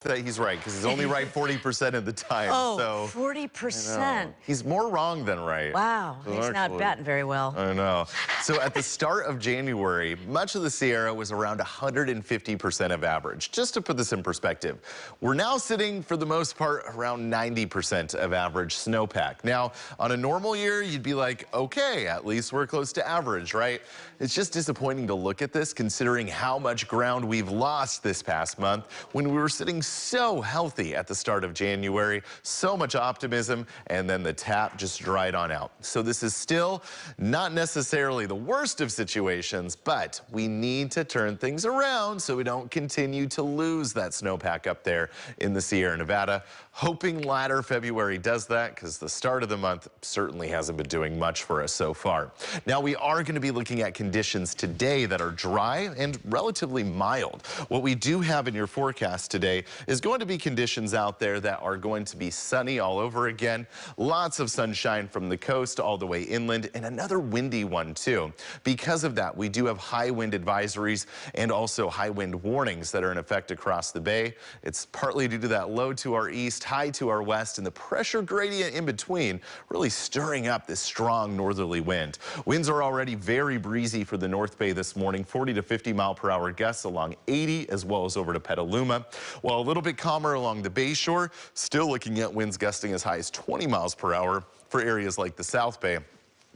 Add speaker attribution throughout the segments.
Speaker 1: that he's right, because he's only right 40% of the time.
Speaker 2: Oh,
Speaker 1: so
Speaker 2: 40%.
Speaker 1: He's more wrong than right.
Speaker 2: Wow,
Speaker 1: So
Speaker 2: he's not batting very well.
Speaker 1: I know. So at the start of January, much of the Sierra was around 150% of average. Just to put this in perspective, we're now sitting, for the most part, around 90% of average snowpack. Now, on a normal year, you'd be like, okay, at least we're close to average, right? It's just disappointing to look at this, considering how much ground we've lost this past month when we were sitting so healthy at the start of January, so much optimism, and then the tap just dried on out. So this is still not necessarily the worst of situations, but we need to turn things around so we don't continue to lose that snowpack up there in the Sierra Nevada. Hoping latter February does that, because the start of the month certainly hasn't been doing much for us so far. Now, we are going to be looking at conditions today that are dry and relatively mild. What we do have in your forecast today is going to be conditions out there that are going to be sunny all over again. Lots of sunshine from the coast all the way inland, and another windy one too. Because of that, we do have high wind advisories and also high wind warnings that are in effect across the bay. It's partly due to that low to our east, high to our west, and the pressure gradient in between really stirring up this strong northerly wind. Winds are already very breezy for the North Bay this morning, 40 to 50 mile per hour gusts along 80 as well as over to Petaluma. While a little bit calmer along the Bay Shore, still looking at winds gusting as high as 20 miles per hour for areas like the South Bay,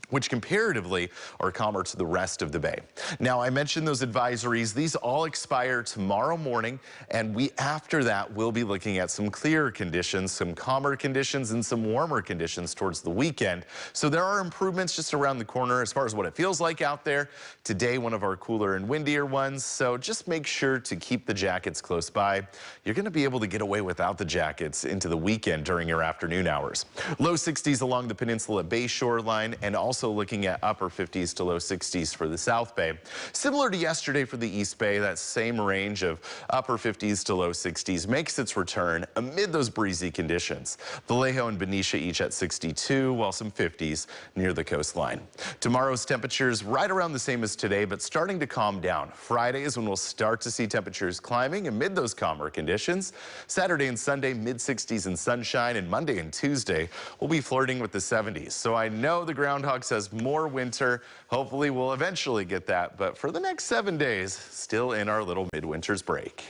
Speaker 1: which comparatively are calmer to the rest of the bay. Now, I mentioned those advisories. These all expire tomorrow morning, and after that, we'll be looking at some clearer conditions, some calmer conditions, and some warmer conditions towards the weekend. So there are improvements just around the corner as far as what it feels like out there. Today, one of our cooler and windier ones, so just make sure to keep the jackets close by. You're going to be able to get away without the jackets into the weekend during your afternoon hours. Low 60s along the Peninsula Bay shoreline, and also looking at upper 50s to low 60s for the South Bay. Similar to yesterday for the East Bay, that same range of upper 50s to low 60s makes its return amid those breezy conditions. Vallejo and Benicia each at 62, while some 50s near the coastline. Tomorrow's temperatures right around the same as today, but starting to calm down. Friday is when we'll start to see temperatures climbing amid those calmer conditions. Saturday and Sunday, mid-60s and sunshine, and Monday and Tuesday we'll be flirting with the 70s. So I know the groundhog says more winter. Hopefully we'll eventually get that, but for the next 7 days, still in our little midwinter's break.